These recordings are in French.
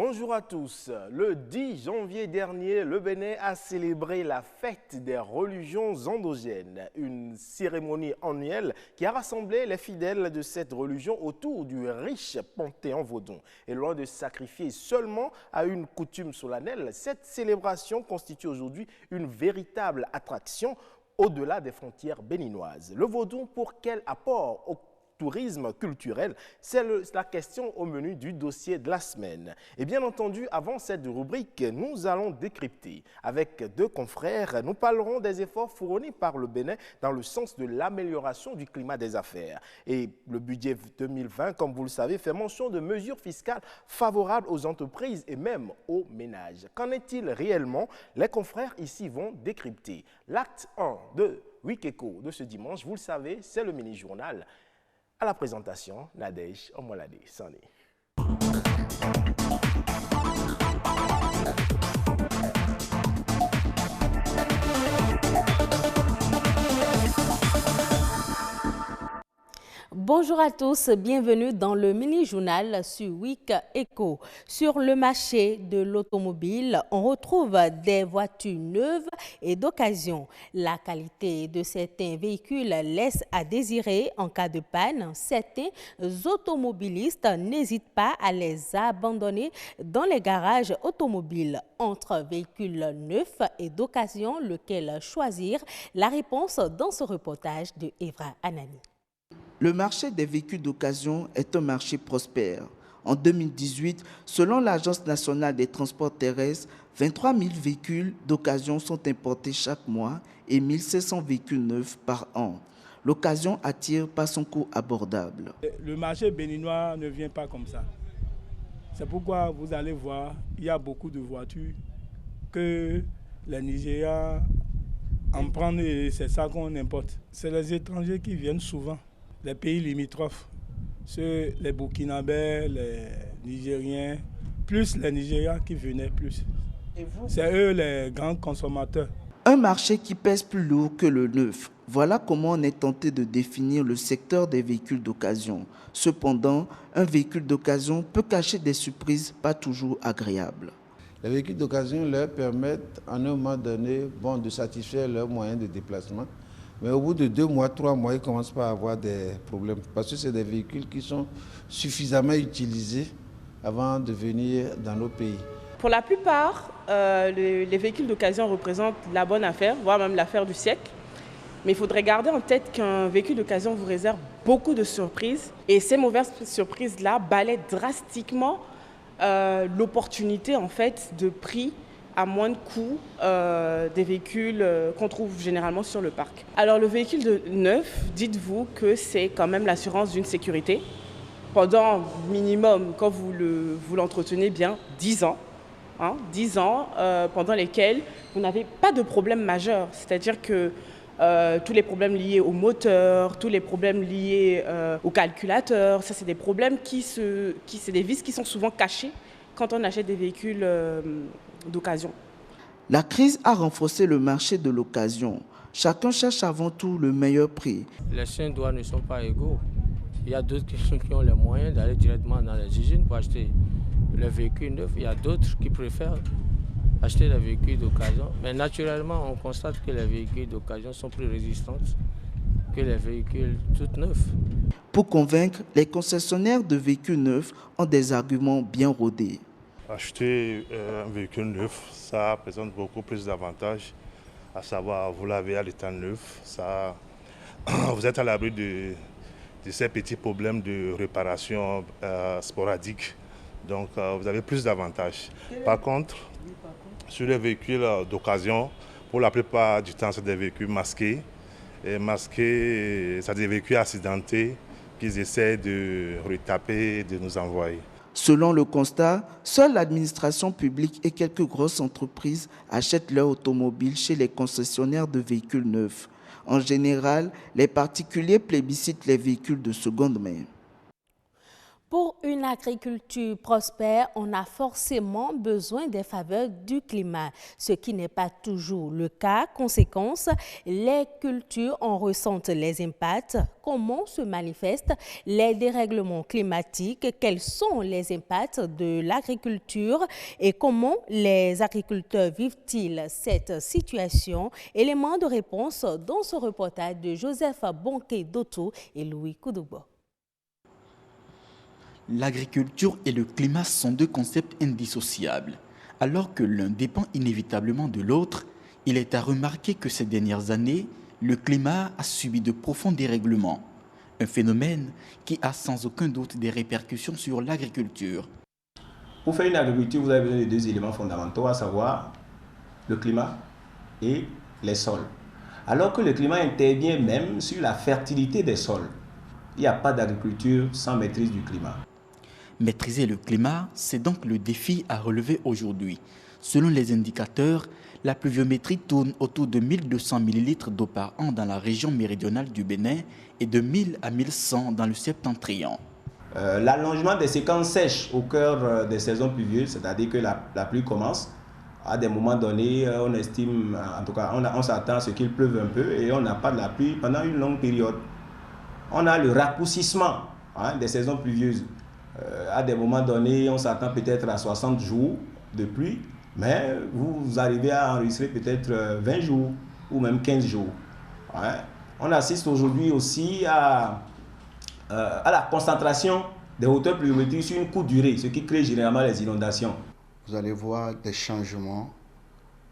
Bonjour à tous. Le 10 janvier dernier, le Bénin a célébré la fête des religions endogènes, une cérémonie annuelle qui a rassemblé les fidèles de cette religion autour du riche panthéon vaudon. Et loin de sacrifier seulement à une coutume solennelle, cette célébration constitue aujourd'hui une véritable attraction au-delà des frontières béninoises. Le vaudon, pour quel apport au tourisme culturel, c'est la question au menu du dossier de la semaine. Et bien entendu, avant cette rubrique, nous allons décrypter. Avec deux confrères, nous parlerons des efforts fournis par le Bénin dans le sens de l'amélioration du climat des affaires. Et le budget 2020, comme vous le savez, fait mention de mesures fiscales favorables aux entreprises et même aux ménages. Qu'en est-il réellement? Les confrères ici vont décrypter. L'acte 1 de Week Echo de ce dimanche, vous le savez, c'est le mini-journal. À la présentation, Nadège Omolade Sané. Bonjour à tous, bienvenue dans le mini-journal sur Week Echo. Sur le marché de l'automobile, on retrouve des voitures neuves et d'occasion. La qualité de certains véhicules laisse à désirer en cas de panne. Certains automobilistes n'hésitent pas à les abandonner dans les garages automobiles. Entre véhicules neufs et d'occasion, lequel choisir? La réponse dans ce reportage de Evra Anani. Le marché des véhicules d'occasion est un marché prospère. En 2018, selon l'Agence nationale des transports terrestres, 23 000 véhicules d'occasion sont importés chaque mois et 1 700 véhicules neufs par an. L'occasion attire par son coût abordable. Le marché béninois ne vient pas comme ça. C'est pourquoi vous allez voir, il y a beaucoup de voitures que les Nigériens en prennent et c'est ça qu'on importe. C'est les étrangers qui viennent souvent. Les pays limitrophes, les Burkinabés, les Nigériens, plus les Nigériens qui venaient plus. C'est eux les grands consommateurs. Un marché qui pèse plus lourd que le neuf. Voilà comment on est tenté de définir le secteur des véhicules d'occasion. Cependant, un véhicule d'occasion peut cacher des surprises pas toujours agréables. Les véhicules d'occasion leur permettent à un moment donné de satisfaire leurs moyens de déplacement. Mais au bout de 2 mois, 3 mois, ils commencent pas à avoir des problèmes. Parce que c'est des véhicules qui sont suffisamment utilisés avant de venir dans nos pays. Pour la plupart, les véhicules d'occasion représentent la bonne affaire, voire même l'affaire du siècle. Mais il faudrait garder en tête qu'un véhicule d'occasion vous réserve beaucoup de surprises. Et ces mauvaises surprises-là balaient drastiquement l'opportunité en fait, de prix à moins de coût des véhicules qu'on trouve généralement sur le parc. Alors le véhicule neuf, dites-vous que c'est quand même l'assurance d'une sécurité pendant minimum, quand vous l'entretenez bien, 10 ans. 10 ans pendant lesquels vous n'avez pas de problème majeur. C'est-à-dire que tous les problèmes liés au moteur, tous les problèmes liés au calculateur, ça c'est des problèmes c'est des vices qui sont souvent cachés quand on achète des véhicules d'occasion. La crise a renforcé le marché de l'occasion. Chacun cherche avant tout le meilleur prix. Les chiens douanes ne sont pas égaux. Il y a d'autres qui ont les moyens d'aller directement dans les usines pour acheter les véhicules neufs. Il y a d'autres qui préfèrent acheter les véhicules d'occasion. Mais naturellement, on constate que les véhicules d'occasion sont plus résistants que les véhicules tout neufs. Pour convaincre, les concessionnaires de véhicules neufs ont des arguments bien rodés. Acheter un véhicule neuf, ça présente beaucoup plus d'avantages, à savoir vous l'avez à l'état neuf, vous êtes à l'abri de ces petits problèmes de réparation sporadique, donc vous avez plus d'avantages. Par contre, sur les véhicules d'occasion, pour la plupart du temps c'est des véhicules masqués, et masqués, c'est des véhicules accidentés qu'ils essaient de retaper et de nous envoyer. Selon le constat, seule l'administration publique et quelques grosses entreprises achètent leurs automobiles chez les concessionnaires de véhicules neufs. En général, les particuliers plébiscitent les véhicules de seconde main. Pour une agriculture prospère, on a forcément besoin des faveurs du climat, ce qui n'est pas toujours le cas. Conséquence, les cultures en ressentent les impacts. Comment se manifestent les dérèglements climatiques? Quels sont les impacts de l'agriculture et comment les agriculteurs vivent-ils cette situation? Élément de réponse dans ce reportage de Joseph Bonke-Doto et Louis Koudoubo. L'agriculture et le climat sont deux concepts indissociables. Alors que l'un dépend inévitablement de l'autre, il est à remarquer que ces dernières années, le climat a subi de profonds dérèglements. Un phénomène qui a sans aucun doute des répercussions sur l'agriculture. Pour faire une agriculture, vous avez besoin de deux éléments fondamentaux, à savoir le climat et les sols. Alors que le climat intervient même sur la fertilité des sols. Il n'y a pas d'agriculture sans maîtrise du climat. Maîtriser le climat, c'est donc le défi à relever aujourd'hui. Selon les indicateurs, la pluviométrie tourne autour de 1200 ml d'eau par an dans la région méridionale du Bénin et de 1000 à 1100 dans le septentrion. L'allongement des séquences sèches au cœur des saisons pluvieuses, c'est-à-dire que la pluie commence, à des moments donnés, on estime, en tout cas, on s'attend à ce qu'il pleuve un peu et on n'a pas de la pluie pendant une longue période. On a le raccourcissement des saisons pluvieuses. À des moments donnés, on s'attend peut-être à 60 jours de pluie, mais vous arrivez à enregistrer peut-être 20 jours ou même 15 jours. On assiste aujourd'hui aussi à la concentration des hauteurs pluviométriques sur une courte durée, ce qui crée généralement les inondations. Vous allez voir des changements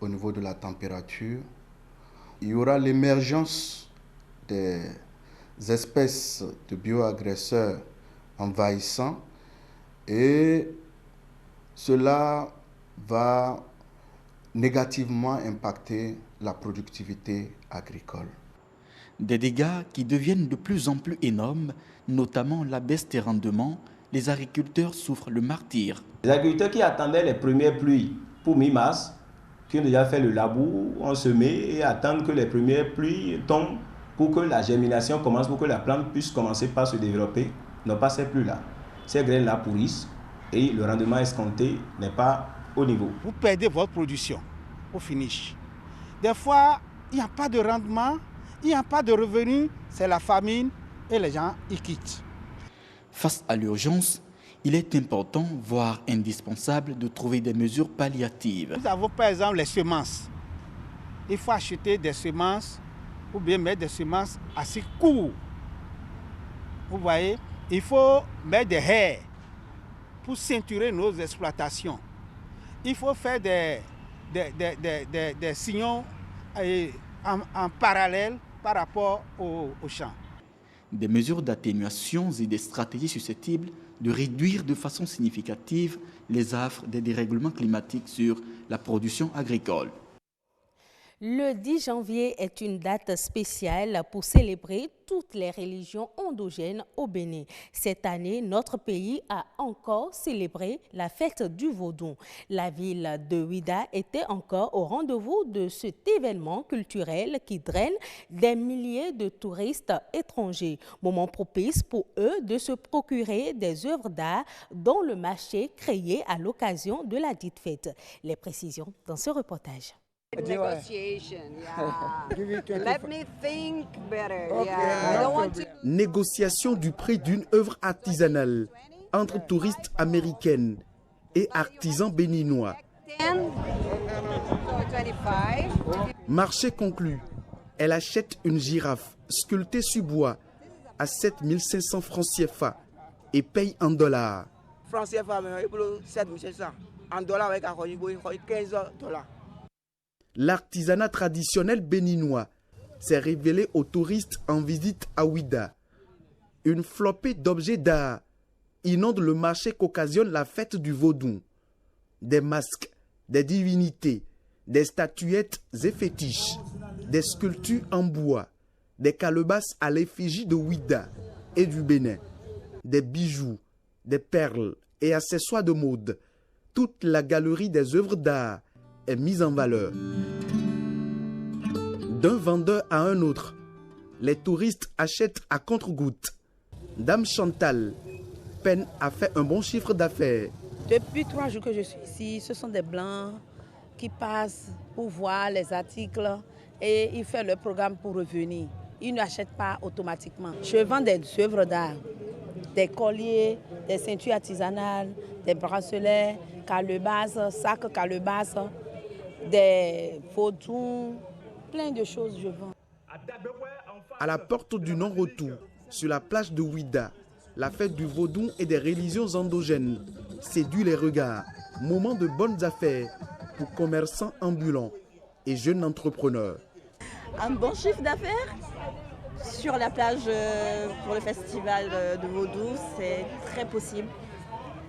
au niveau de la température. Il y aura l'émergence des espèces de bioagresseurs envahissants et cela va négativement impacter la productivité agricole. Des dégâts qui deviennent de plus en plus énormes, notamment la baisse des rendements. Les agriculteurs souffrent le martyre. Les agriculteurs qui attendaient les premières pluies pour mi-mars, qui ont déjà fait le labour, ont semé et attendent que les premières pluies tombent pour que la germination commence, pour que la plante puisse commencer par se développer, n'ont pas ces pluies-là. Ces graines-là pourrissent et le rendement escompté n'est pas au niveau. Vous perdez votre production au finish. Des fois, il n'y a pas de rendement, il n'y a pas de revenus, c'est la famine et les gens y quittent. Face à l'urgence, il est important, voire indispensable, de trouver des mesures palliatives. Nous avons par exemple les semences. Il faut acheter des semences ou bien mettre des semences assez courtes. Vous voyez, il faut mettre des haies pour ceinturer nos exploitations. Il faut faire des sillons en parallèle par rapport aux champs. Des mesures d'atténuation et des stratégies susceptibles de réduire de façon significative les affres des dérèglements climatiques sur la production agricole. Le 10 janvier est une date spéciale pour célébrer toutes les religions endogènes au Bénin. Cette année, notre pays a encore célébré la fête du Vaudou. La ville de Ouidah était encore au rendez-vous de cet événement culturel qui draine des milliers de touristes étrangers. Moment propice pour eux de se procurer des œuvres d'art dans le marché créé à l'occasion de la dite fête. Les précisions dans ce reportage. Negotiation, yeah. Let me think better. Yeah. I don't want to... Négociation du prix d'une œuvre artisanale entre touristes américaines et artisans béninois. 10, 25. Marché conclu. Elle achète une girafe sculptée sur bois à 7500 francs CFA et paye en dollars. Francs CFA, 7500. En dollars, avec 15 $. L'artisanat traditionnel béninois s'est révélé aux touristes en visite à Ouidah. Une flopée d'objets d'art inonde le marché qu'occasionne la fête du Vaudou. Des masques, des divinités, des statuettes et fétiches, des sculptures en bois, des calebasses à l'effigie de Ouidah et du Bénin, des bijoux, des perles et accessoires de mode. Toute la galerie des œuvres d'art est mise en valeur. D'un vendeur à un autre, les touristes achètent à compte-gouttes. Dame Chantal peine à faire un bon chiffre d'affaires. Depuis 3 jours que je suis ici, ce sont des Blancs qui passent pour voir les articles et ils font leur programme pour revenir. Ils n'achètent pas automatiquement. Je vends des œuvres d'art, des colliers, des ceintures artisanales, des bracelets, calebasses, sacs calebasses, des photos, plein de choses je vends. À la porte du non-retour, sur la plage de Ouida, la fête du vaudou et des religions endogènes séduit les regards. Moment de bonnes affaires pour commerçants ambulants et jeunes entrepreneurs. Un bon chiffre d'affaires sur la plage pour le festival de vaudou, c'est très possible.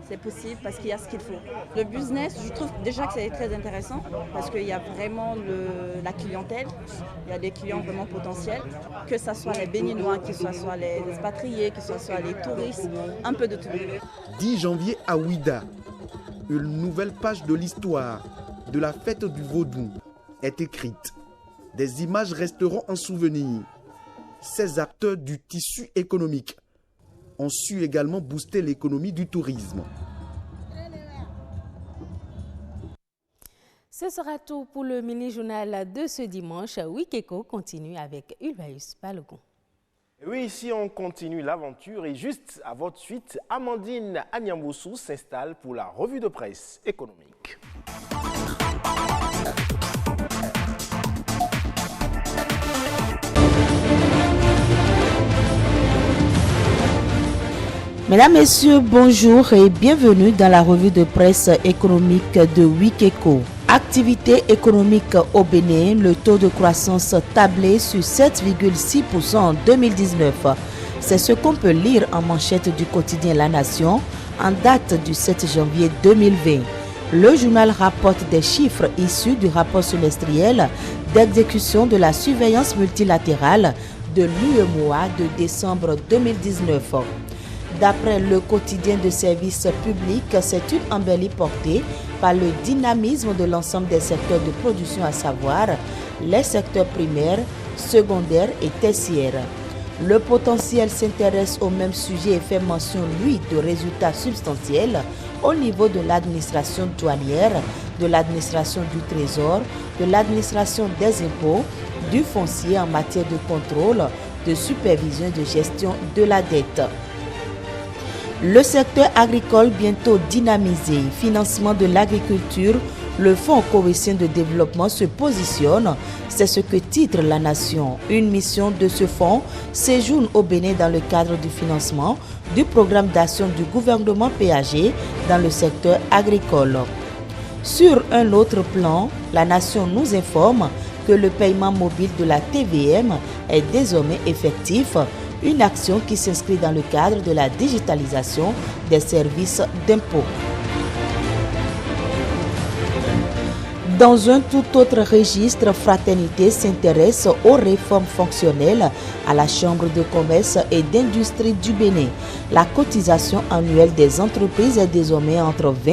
C'est possible parce qu'il y a ce qu'il faut. Le business, je trouve déjà que c'est très intéressant parce qu'il y a vraiment la clientèle, il y a des clients vraiment potentiels, que ce soit les Béninois, que ce soit les expatriés, que ce soit les touristes, un peu de tout. 10 janvier à Ouida, une nouvelle page de l'histoire de la fête du vaudou est écrite. Des images resteront en souvenir. Ces acteurs du tissu économique ont su également booster l'économie du tourisme. Ce sera tout pour le mini-journal de ce dimanche. Wikeko continue avec Ulvaeus Balogun. Oui, ici on continue l'aventure et juste à votre suite, Amandine Agnamboussou s'installe pour la revue de presse économique. Mesdames, Messieurs, bonjour et bienvenue dans la revue de presse économique de Wikeko. Activité économique au Bénin, le taux de croissance tablé sur 7,6% en 2019. C'est ce qu'on peut lire en manchette du quotidien La Nation en date du 7 janvier 2020. Le journal rapporte des chiffres issus du rapport semestriel d'exécution de la surveillance multilatérale de l'UEMOA de décembre 2019. D'après le quotidien de services publics, c'est une embellie portée par le dynamisme de l'ensemble des secteurs de production, à savoir les secteurs primaires, secondaires et tertiaires. Le potentiel s'intéresse au même sujet et fait mention, lui, de résultats substantiels au niveau de l'administration douanière, de l'administration du Trésor, de l'administration des impôts, du foncier en matière de contrôle, de supervision et de gestion de la dette. Le secteur agricole bientôt dynamisé, financement de l'agriculture, le Fonds cohésien de développement se positionne, c'est ce que titre La Nation. Une mission de ce fonds séjourne au Bénin dans le cadre du financement du programme d'action du gouvernement PAG dans le secteur agricole. Sur un autre plan, La Nation nous informe que le paiement mobile de la TVM est désormais effectif, une action qui s'inscrit dans le cadre de la digitalisation des services d'impôt. Dans un tout autre registre, Fraternité s'intéresse aux réformes fonctionnelles à la Chambre de commerce et d'industrie du Bénin. La cotisation annuelle des entreprises est désormais entre 20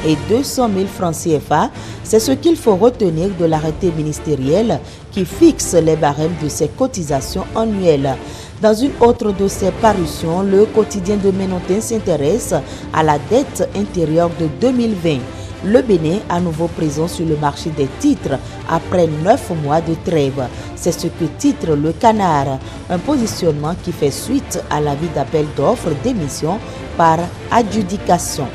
et 200 000 francs CFA. C'est ce qu'il faut retenir de l'arrêté ministériel qui fixe les barèmes de ces cotisations annuelles. Dans une autre de ses parutions, le quotidien de Ménotin s'intéresse à la dette intérieure de 2020. Le Bénin à nouveau présent sur le marché des titres après 9 mois de trêve. C'est ce que titre Le Canard, un positionnement qui fait suite à l'avis d'appel d'offres d'émission par adjudication.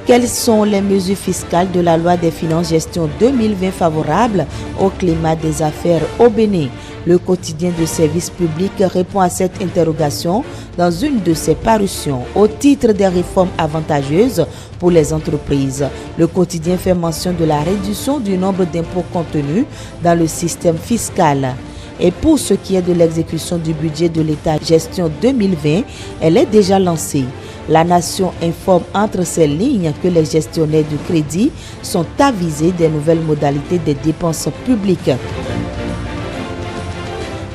Quelles sont les mesures fiscales de la loi des finances gestion 2020 favorables au climat des affaires au Bénin? Le quotidien de service public répond à cette interrogation dans une de ses parutions. Au titre des réformes avantageuses pour les entreprises, le quotidien fait mention de la réduction du nombre d'impôts contenus dans le système fiscal. Et pour ce qui est de l'exécution du budget de l'État gestion 2020, elle est déjà lancée. La Nation informe entre ces lignes que les gestionnaires du crédit sont avisés des nouvelles modalités des dépenses publiques.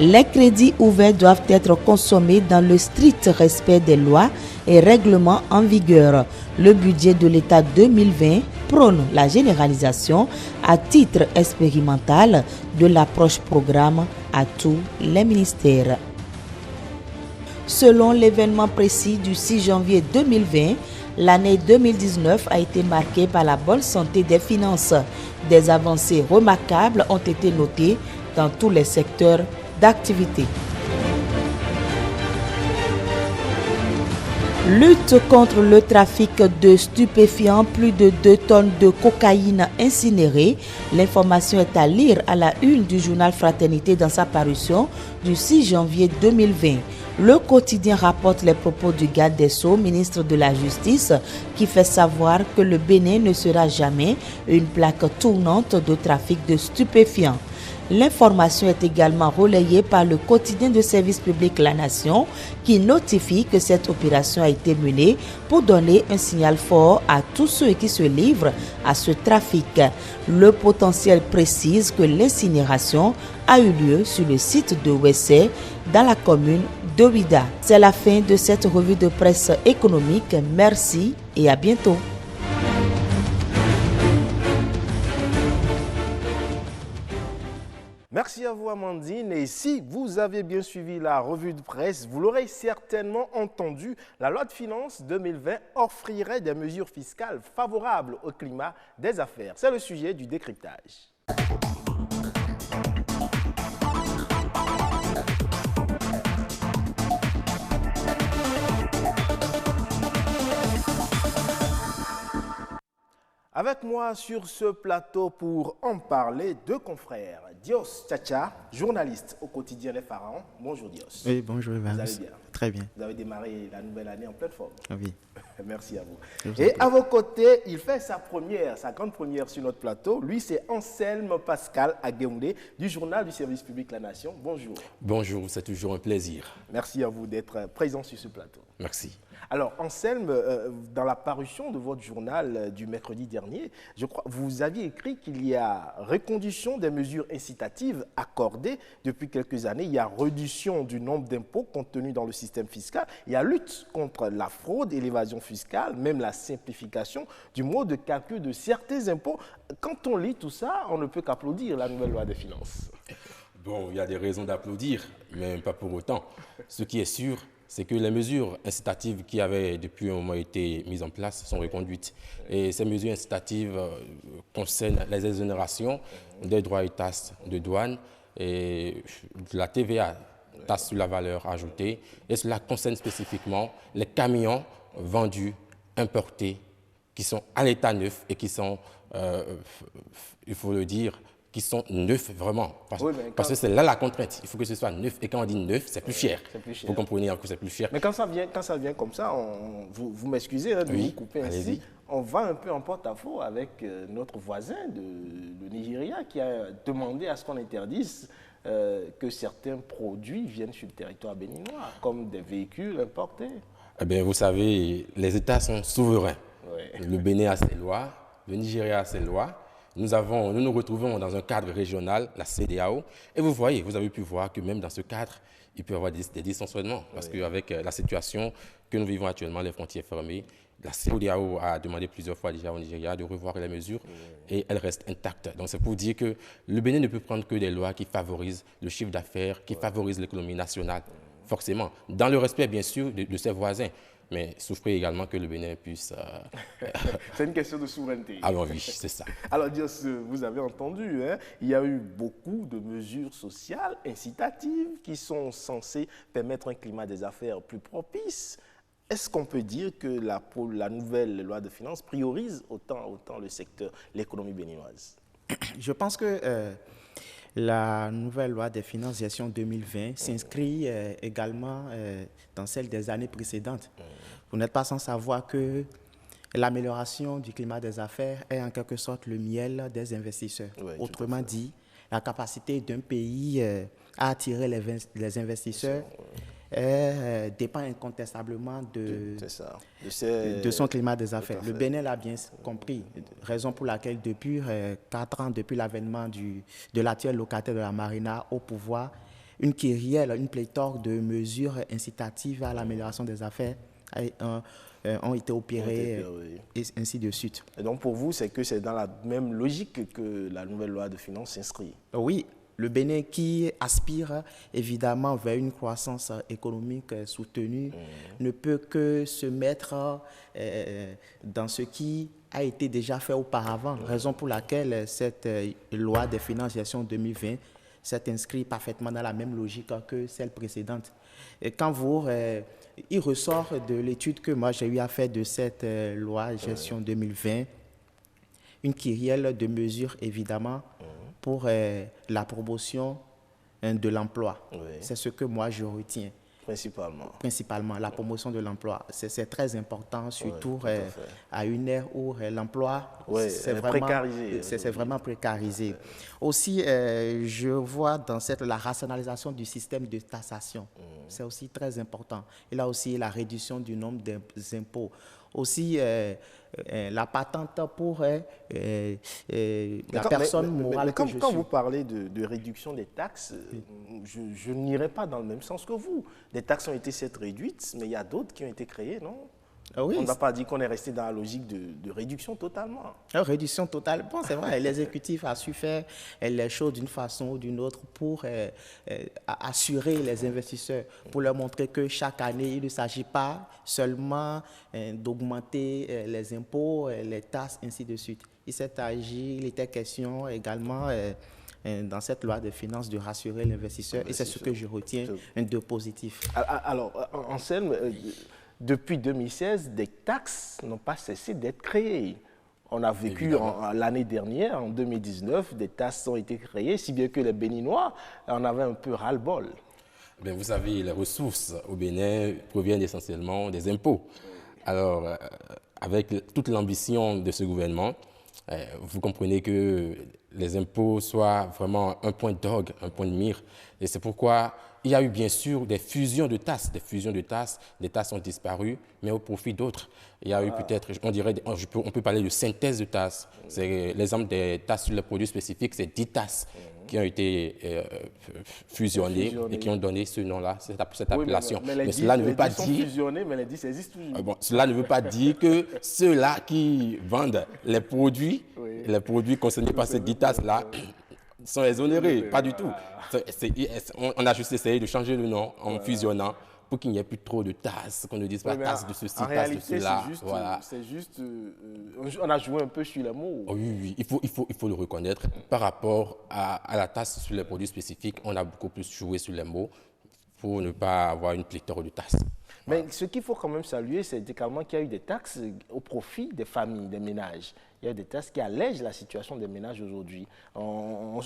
Les crédits ouverts doivent être consommés dans le strict respect des lois et règlements en vigueur. Le budget de l'État 2020 prône la généralisation à titre expérimental de l'approche programme à tous les ministères. Selon l'événement précis du 6 janvier 2020, l'année 2019 a été marquée par la bonne santé des finances. Des avancées remarquables ont été notées dans tous les secteurs d'activité. Lutte contre le trafic de stupéfiants, plus de 2 tonnes de cocaïne incinérée. L'information est à lire à la une du journal Fraternité dans sa parution du 6 janvier 2020. Le quotidien rapporte les propos du garde des Sceaux, ministre de la Justice, qui fait savoir que le Bénin ne sera jamais une plaque tournante de trafic de stupéfiants. L'information est également relayée par le quotidien de service public La Nation qui notifie que cette opération a été menée pour donner un signal fort à tous ceux qui se livrent à ce trafic. Le potentiel précise que l'incinération a eu lieu sur le site de Wessé dans la commune de Ouida. C'est la fin de cette revue de presse économique. Merci et à bientôt. Merci à vous Amandine, et si vous avez bien suivi la revue de presse, vous l'aurez certainement entendu, la loi de finances 2020 offrirait des mesures fiscales favorables au climat des affaires. C'est le sujet du décryptage. Avec moi sur ce plateau pour en parler, 2 confrères. Dios Tchacha, journaliste au quotidien Les Pharaons. Bonjour Dios. Oui, bonjour Evans. Vous allez bien? Très bien. Vous avez démarré la nouvelle année en pleine forme. Oui. Merci à vous. Et à vos côtés, il fait sa grande première sur notre plateau. Lui, c'est Anselme Pascal Agueoundé du journal du service public La Nation. Bonjour. Bonjour, c'est toujours un plaisir. Merci à vous d'être présent sur ce plateau. Merci. Alors, Anselme, dans la parution de votre journal du mercredi dernier, je crois vous aviez écrit qu'il y a reconduction des mesures incitatives accordées depuis quelques années. Il y a réduction du nombre d'impôts contenus dans le système fiscal. Il y a lutte contre la fraude et l'évasion fiscale, même la simplification du mode de calcul de certains impôts. Quand on lit tout ça, on ne peut qu'applaudir la nouvelle loi des finances. Bon, il y a des raisons d'applaudir, mais pas pour autant. Ce qui est sûr, c'est que les mesures incitatives qui avaient depuis un moment été mises en place sont reconduites. Et ces mesures incitatives concernent les exonérations des droits et taxes de douane et de la TVA, taxe sur la valeur ajoutée. Et cela concerne spécifiquement les camions vendus, importés, qui sont à l'état neuf et qui sont, il faut le dire, qui sont neufs vraiment. Parce que c'est là la contrainte. Il faut que ce soit neuf. Et quand on dit neuf, c'est plus cher. Vous comprenez que c'est plus cher. Mais quand ça vient comme ça, vous m'excusez de vous couper ainsi, on va un peu en porte-à-faux avec notre voisin le Nigeria qui a demandé à ce qu'on interdise que certains produits viennent sur le territoire béninois, comme des véhicules importés. Eh bien, vous savez, les États sont souverains. Le Bénin a ses lois, le Nigeria a ses lois. Nous nous retrouvons dans un cadre régional, la CEDEAO, et vous avez pu voir que même dans ce cadre, il peut y avoir des dysfonctionnements. Parce qu'avec la situation que nous vivons actuellement, les frontières fermées, la CEDEAO a demandé plusieurs fois déjà au Nigeria de revoir les mesures et elles restent intactes. Donc c'est pour dire que le Bénin ne peut prendre que des lois qui favorisent le chiffre d'affaires, qui favorisent l'économie nationale, forcément, dans le respect bien sûr de ses voisins. Mais souffrir également que le Bénin puisse... C'est une question de souveraineté. Ah oui, c'est ça. Alors, Dios, vous avez entendu, hein, il y a eu beaucoup de mesures sociales incitatives qui sont censées permettre un climat des affaires plus propice. Est-ce qu'on peut dire que la nouvelle loi de finances priorise autant le secteur, l'économie béninoise? Je pense que la nouvelle loi des finances gestion 2020 s'inscrit également dans celle des années précédentes. Vous n'êtes pas sans savoir que l'amélioration du climat des affaires est en quelque sorte le miel des investisseurs. Autrement dit, la capacité d'un pays à attirer les investisseurs dépend incontestablement de son climat des affaires. Le Bénin l'a bien compris, raison pour laquelle depuis 4 ans, depuis l'avènement de l'actuel locataire de la Marina au pouvoir, une kyrielle, une pléthore de mesures incitatives à l'amélioration des affaires ont été opérées et ainsi de suite. Et donc pour vous, c'est que c'est dans la même logique que la nouvelle loi de finances s'inscrit? Oui, Le Bénin qui aspire évidemment vers une croissance économique soutenue ne peut que se mettre dans ce qui a été déjà fait auparavant, raison pour laquelle cette loi des finances 2020 s'est inscrite parfaitement dans la même logique que celle précédente. Et quand il ressort de l'étude que moi j'ai eu à faire de cette loi gestion 2020, une kyrielle de mesures évidemment pour la promotion de l'emploi. Oui. C'est ce que moi je retiens. Principalement, la promotion de l'emploi. C'est très important, surtout à une ère où l'emploi c'est vraiment précarisé. Aussi, je vois dans la rationalisation du système de taxation. C'est aussi très important. Et là aussi, la réduction du nombre d'impôts. Aussi, la patente pour la personne morale que je suis. Quand vous parlez de réduction des taxes, je n'irai pas dans le même sens que vous. Les taxes ont été certes réduites, mais il y a d'autres qui ont été créées, non? Oui. On n'a pas dit qu'on est resté dans la logique de réduction totalement. Réduction totale, bon, c'est vrai, l'exécutif a su faire les choses d'une façon ou d'une autre pour assurer les investisseurs, pour leur montrer que chaque année, il ne s'agit pas seulement d'augmenter les impôts, les taxes, ainsi de suite. Il était question également dans cette loi de finances de rassurer l'investisseur, et c'est ce que je retiens de positif. Alors, Anselme, depuis 2016, des taxes n'ont pas cessé d'être créées. On a vécu l'année dernière, en 2019, des taxes ont été créées, si bien que les Béninois en avaient un peu ras-le-bol. Bien, vous savez, les ressources au Bénin proviennent essentiellement des impôts. Alors, avec toute l'ambition de ce gouvernement, vous comprenez que les impôts soient vraiment un point d'orgue, un point de mire. Et c'est pourquoi il y a eu bien sûr des fusions de tasses. Des tasses ont disparu, mais au profit d'autres. Il y a eu peut-être, on peut parler de synthèse de tasses. C'est l'exemple des tasses sur les produits spécifiques, c'est 10 tasses qui ont été fusionnées et qui ont donné ce nom-là, cette appellation. Mais cela ne veut pas dire... mais les 10 existent toujours. Bon, cela ne veut pas dire que ceux-là qui vendent les produits concernés par ces 10 tasses-là sont exonérés. Pas du tout. On a juste essayé de changer le nom en fusionnant pour qu'il n'y ait plus trop de tasses, qu'on ne dise pas tasses de ceci, tasses de cela. C'est juste, on a joué un peu sur les mots. Oh, oui, il faut le reconnaître. Par rapport à la tasse sur les produits spécifiques, on a beaucoup plus joué sur les mots pour ne pas avoir une pléthore de tasses. Mais ce qu'il faut quand même saluer, c'est également qu'il y a eu des taxes au profit des familles, des ménages. Il y a des taxes qui allègent la situation des ménages aujourd'hui. On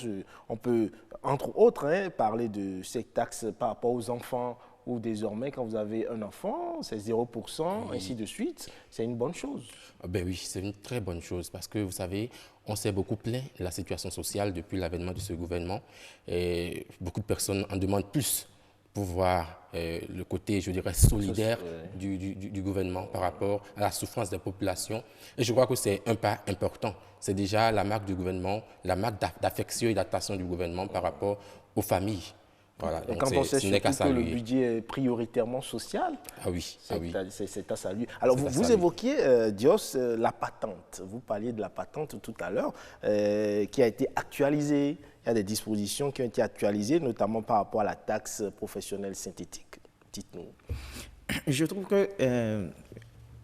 peut, entre autres, parler de ces taxes par rapport aux enfants, où désormais, quand vous avez un enfant, c'est 0%, ainsi de suite. C'est une bonne chose. Ben oui, c'est une très bonne chose parce que, vous savez, on s'est beaucoup plaint de la situation sociale depuis l'avènement de ce gouvernement. Et beaucoup de personnes en demandent plus pour voir le côté, je dirais, solidaire du gouvernement par rapport à la souffrance des populations. Et je crois que c'est un pas important. C'est déjà la marque du gouvernement, la marque d'affection et d'attention du gouvernement par rapport aux familles. Voilà, et quand on sait surtout que le budget est prioritairement social, c'est à saluer. Alors, vous évoquiez, Dios, la patente. Vous parliez de la patente tout à l'heure, qui a été actualisée. Il y a des dispositions qui ont été actualisées, notamment par rapport à la taxe professionnelle synthétique. Dites-nous. Je trouve que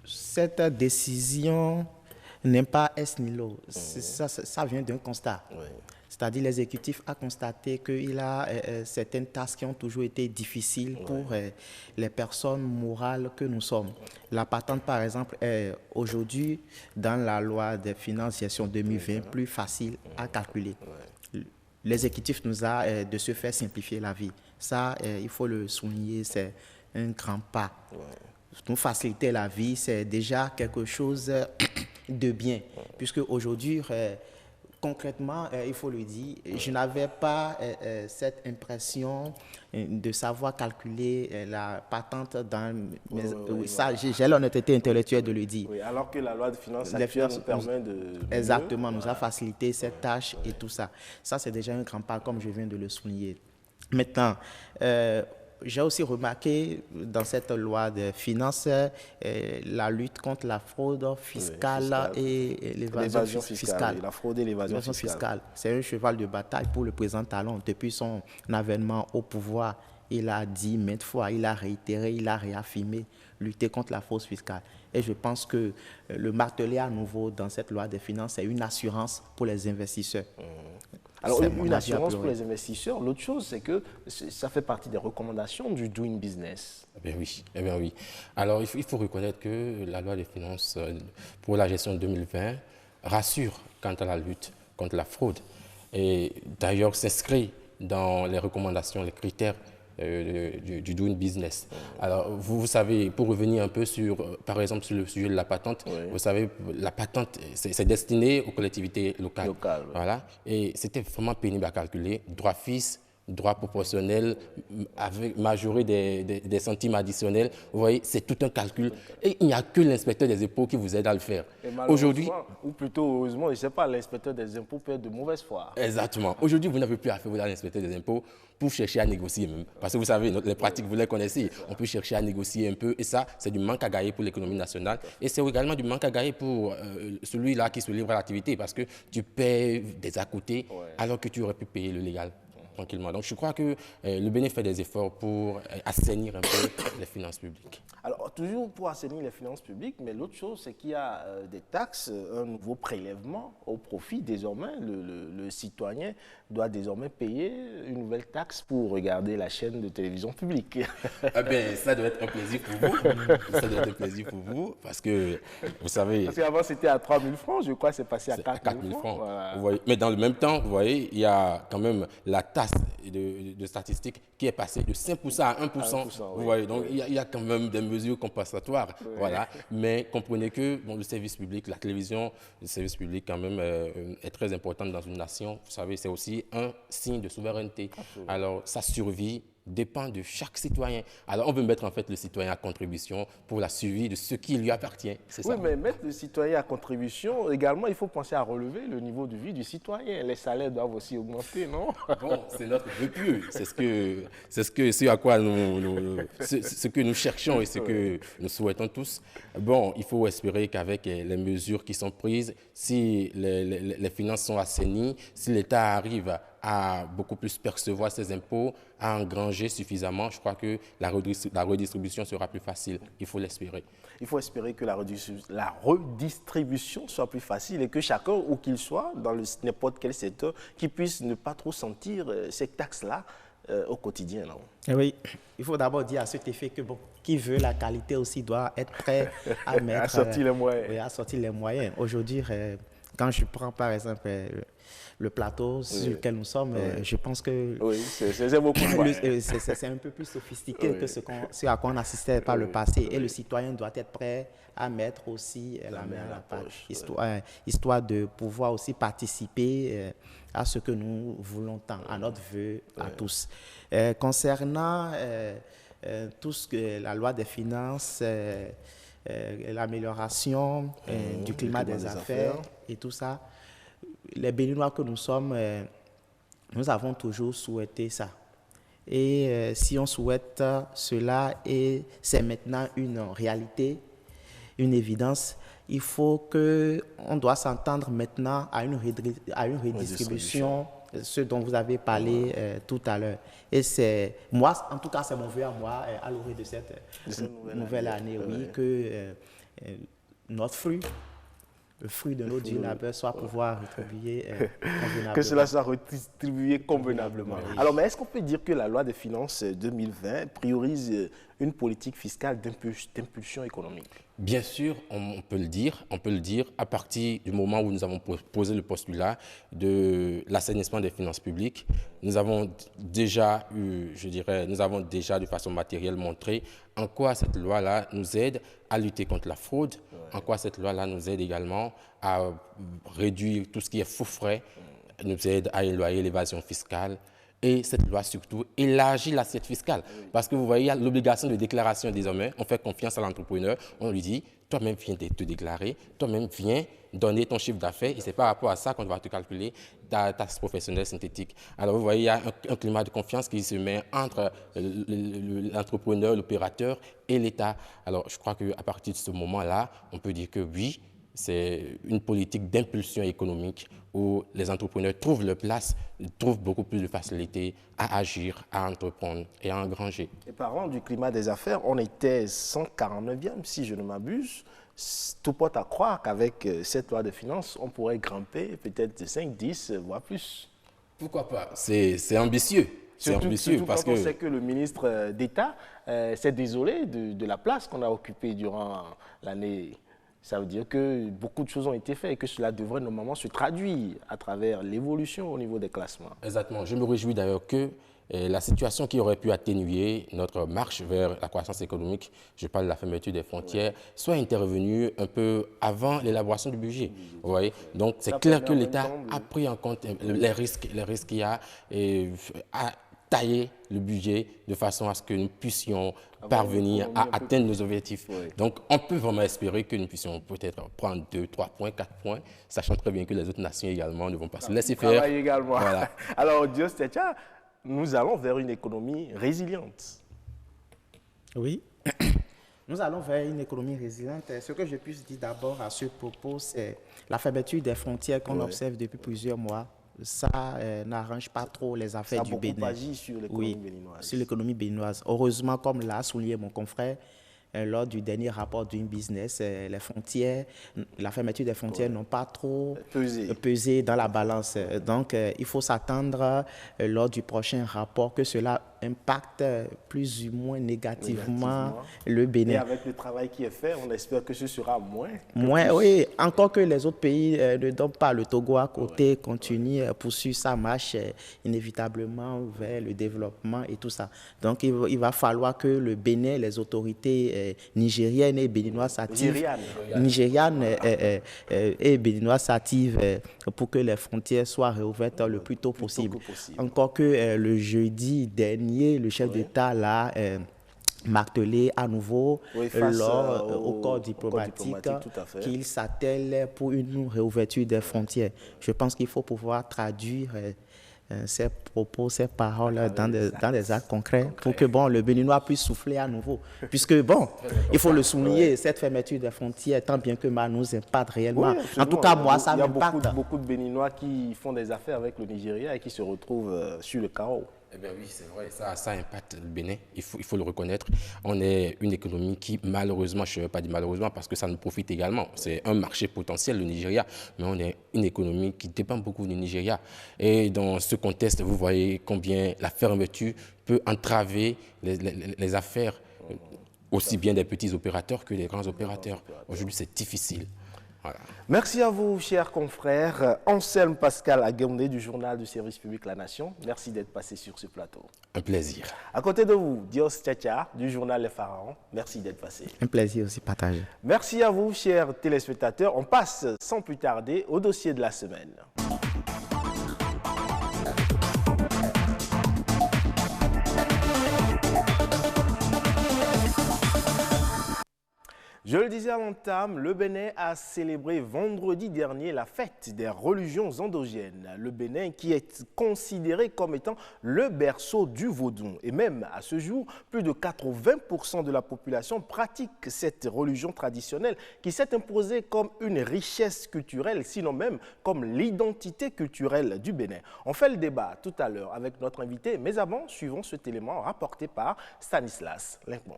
cette décision n'est pas est nihilo. Ça vient d'un constat. Oui. C'est-à-dire l'exécutif a constaté qu'il a certaines tâches qui ont toujours été difficiles pour les personnes morales que nous sommes. La patente, par exemple, est aujourd'hui, dans la loi des finances gestion 2020, plus facile à calculer. L'exécutif nous a de se faire simplifier la vie. Ça, il faut le souligner, c'est un grand pas. Nous faciliter la vie, c'est déjà quelque chose de bien, puisque aujourd'hui, concrètement, il faut le dire, je n'avais pas cette impression de savoir calculer la patente dans mes... ça, j'ai l'honnêteté intellectuelle de le dire. Oui, alors que la loi de finances actuelle nous permet de... Exactement, nous a facilité cette tâche et tout ça. Ça, c'est déjà un grand pas, comme je viens de le souligner. Maintenant, j'ai aussi remarqué dans cette loi de finances la lutte contre la fraude fiscale et l'évasion fiscale. La fraude et l'évasion fiscale. C'est un cheval de bataille pour le président Talon. Depuis son avènement au pouvoir, il a dit maintes fois, il a réitéré, il a réaffirmé lutter contre la fraude fiscale. Et je pense que le marteler à nouveau dans cette loi des finances, c'est une assurance pour les investisseurs. Alors, une assurance pour les investisseurs. L'autre chose, c'est que ça fait partie des recommandations du Doing Business. Eh bien oui. Alors, il faut reconnaître que la loi des finances pour la gestion 2020 rassure quant à la lutte contre la fraude. Et d'ailleurs, s'inscrit dans les recommandations, les critères du Doing Business. Alors, vous savez, pour revenir un peu sur, par exemple, sur le sujet de la patente, vous savez, la patente, c'est destiné aux collectivités locales. Voilà. Et c'était vraiment pénible à calculer. Droit fixe, droit proportionnel, avec majoré des centimes additionnels. Vous voyez, c'est tout un calcul. Et il n'y a que l'inspecteur des impôts qui vous aide à le faire. Aujourd'hui, ou plutôt heureusement, je ne sais pas, l'inspecteur des impôts peut être de mauvaise foi. Exactement. Aujourd'hui, vous n'avez plus à faire à l'inspecteur des impôts pour chercher à négocier même. Parce que vous savez, les pratiques, vous les connaissez. On peut chercher à négocier un peu. Et ça, c'est du manque à gagner pour l'économie nationale. Et c'est également du manque à gagner pour celui-là qui se livre à l'activité. Parce que tu paies des à côté alors que tu aurais pu payer le légal. Tranquillement. Donc, je crois que le BNE fait des efforts pour assainir un peu les finances publiques. Alors, toujours pour assainir les finances publiques, mais l'autre chose, c'est qu'il y a des taxes, un nouveau prélèvement au profit. Désormais, le citoyen doit désormais payer une nouvelle taxe pour regarder la chaîne de télévision publique. Ah ben, ça doit être un plaisir pour vous. Ça doit être un plaisir pour vous, parce que, vous savez... Parce qu'avant, c'était à 3 000 francs, je crois que c'est passé à 4 000 francs. Voilà. Vous voyez. Mais dans le même temps, vous voyez, il y a quand même la taxe de statistiques qui est passée de 5% à 1%. Vous voyez, donc il y a quand même des mesures compensatoires. Voilà. Mais comprenez que le service public, la télévision, le service public quand même est très important dans une nation. Vous savez, c'est aussi un signe de souveraineté. Alors, sa survie dépend de chaque citoyen. Alors, on veut mettre en fait le citoyen à contribution pour la survie de ce qui lui appartient. C'est oui, ça. Mais mettre le citoyen à contribution, également, il faut penser à relever le niveau de vie du citoyen. Les salaires doivent aussi augmenter, non? Bon, c'est notre vœu pieux. C'est ce à quoi ce que nous cherchons et ce que nous souhaitons tous. Bon, il faut espérer qu'avec les mesures qui sont prises, si les finances sont assainies, si l'État arrive à beaucoup plus percevoir ses impôts, à engranger suffisamment, je crois que la redistribution sera plus facile. Il faut l'espérer. Il faut espérer que la redistribution soit plus facile et que chacun, où qu'il soit, dans n'importe quel secteur, qui puisse ne pas trop sentir ces taxes-là au quotidien. Non? Oui, il faut d'abord dire à cet effet que qui veut la qualité aussi doit être prêt à mettre... à sortir les moyens. Oui, à sortir les moyens. Aujourd'hui, quand je prends par exemple le plateau sur lequel nous sommes, je pense que c'est beaucoup c'est un peu plus sophistiqué que ce à quoi on assistait par le passé. Et le citoyen doit être prêt à mettre aussi la main à la pâte, histoire de pouvoir aussi participer à ce que nous voulons tant, à notre vœu à tous. Concernant tout ce que la loi des finances, l'amélioration du climat des affaires et tout ça, les Béninois que nous sommes, nous avons toujours souhaité ça. Et si on souhaite cela et c'est maintenant une réalité, une évidence, il faut qu'on doit s'entendre maintenant à une redistribution, ce dont vous avez parlé tout à l'heure. Et c'est moi, en tout cas, c'est mon vœu à moi, à l'orée de cette nouvelle année, que notre fruit, le fruit de nos dix labeurs soit pouvoir rétribuer convenablement. Que cela soit redistribué convenablement. Oui. Alors, mais est-ce qu'on peut dire que la loi des finances 2020 priorise une politique fiscale d'impulsion économique? Bien sûr, on peut le dire à partir du moment où nous avons posé le postulat de l'assainissement des finances publiques. Nous avons déjà de façon matérielle montré en quoi cette loi-là nous aide à lutter contre la fraude, en quoi cette loi-là nous aide également à réduire tout ce qui est faux frais, nous aide à éloigner l'évasion fiscale. Et cette loi, surtout, élargit l'assiette fiscale. Parce que vous voyez, il y a l'obligation de déclaration désormais. On fait confiance à l'entrepreneur. On lui dit, toi-même viens te déclarer, toi-même viens donner ton chiffre d'affaires et c'est par rapport à ça qu'on va te calculer ta taxe professionnelle synthétique. Alors vous voyez, il y a un climat de confiance qui se met entre l'entrepreneur, l'opérateur et l'État. Alors je crois qu'à partir de ce moment-là, on peut dire que oui, c'est une politique d'impulsion économique où les entrepreneurs trouvent leur place, trouvent beaucoup plus de facilité à agir, à entreprendre et à engranger. Et parlant du climat des affaires, on était 149e, si je ne m'abuse. Tout porte à croire qu'avec cette loi de finances, on pourrait grimper peut-être de 5, 10, voire plus. Pourquoi pas? C'est ambitieux. C'est ambitieux parce qu'on sait que le ministre d'État s'est désolé de la place qu'on a occupée durant l'année. Ça veut dire que beaucoup de choses ont été faites et que cela devrait normalement se traduire à travers l'évolution au niveau des classements. Exactement. Je me réjouis d'ailleurs que la situation qui aurait pu atténuer notre marche vers la croissance économique, je parle de la fermeture des frontières, soit intervenue un peu avant l'élaboration du budget. Vous voyez? Donc c'est clair que l'État a pris en compte les risques qu'il y a et a taillé le budget de façon à ce que nous puissions parvenir à atteindre nos objectifs. Oui. Donc, on peut vraiment espérer que nous puissions peut-être prendre 2, 3 points, 4 points, sachant très bien que les autres nations également ne vont pas se laisser faire. Également. Voilà. Alors, Dios Techa, nous allons vers une économie résiliente. Oui, nous allons vers une économie résiliente. Ce que je puisse dire d'abord à ce propos, c'est la fermeture des frontières qu'on observe depuis plusieurs mois. Ça n'arrange pas trop les affaires du Bénin. Ça a beaucoup agi sur l'économie béninoise. Sur l'économie béninoise. Heureusement, comme l'a souligné mon confrère, lors du dernier rapport Doing Business, les frontières, la fermeture des frontières n'ont pas trop pesé dans la balance. Donc, il faut s'attendre lors du prochain rapport que cela impacte plus ou moins négativement le Bénin. Et avec le travail qui est fait, on espère que ce sera moins. Oui, encore que les autres pays ne donnent pas. Le Togo à côté continue, poursuit sa marche inévitablement vers le développement et tout ça. Donc, il va falloir que le Bénin, les autorités nigériennes et béninoises s'activent. Nigérianes et béninoises s'activent pour que les frontières soient réouvertes le plus tôt possible. Encore que le jeudi dernier, le chef d'État l'a martelé à nouveau au corps diplomatique qu'il s'attelle pour une réouverture des frontières. Je pense qu'il faut pouvoir traduire ces propos, ces paroles dans des actes concrets pour que le Béninois puisse souffler à nouveau. Puisque, il faut le souligner, cette fermeture des frontières, tant bien que mal, nous impacte réellement. En tout cas, moi, ça m'impacte. Il y a beaucoup de Béninois qui font des affaires avec le Nigeria et qui se retrouvent sur le carreau. Eh bien oui, c'est vrai, ça impacte le Bénin, il faut le reconnaître. On est une économie qui, malheureusement, je ne vais pas dire malheureusement parce que ça nous profite également. C'est un marché potentiel, le Nigeria, mais on est une économie qui dépend beaucoup du Nigeria. Et dans ce contexte, vous voyez combien la fermeture peut entraver les affaires, aussi bien des petits opérateurs que des grands opérateurs. Aujourd'hui, c'est difficile. Voilà. Merci à vous, chers confrères. Anselme Pascal Aguemdé du journal du service public La Nation. Merci d'être passé sur ce plateau. Un plaisir. À côté de vous, Dios Techa du journal Les Pharaons. Merci d'être passé. Un plaisir aussi partagé. Merci à vous, chers téléspectateurs. On passe sans plus tarder au dossier de la semaine. Je le disais à l'entame, le Bénin a célébré vendredi dernier la fête des religions endogènes. Le Bénin qui est considéré comme étant le berceau du vaudou. Et même à ce jour, plus de 80% de la population pratique cette religion traditionnelle qui s'est imposée comme une richesse culturelle, sinon même comme l'identité culturelle du Bénin. On fait le débat tout à l'heure avec notre invité, mais avant, suivons cet élément rapporté par Stanislas Linkmont.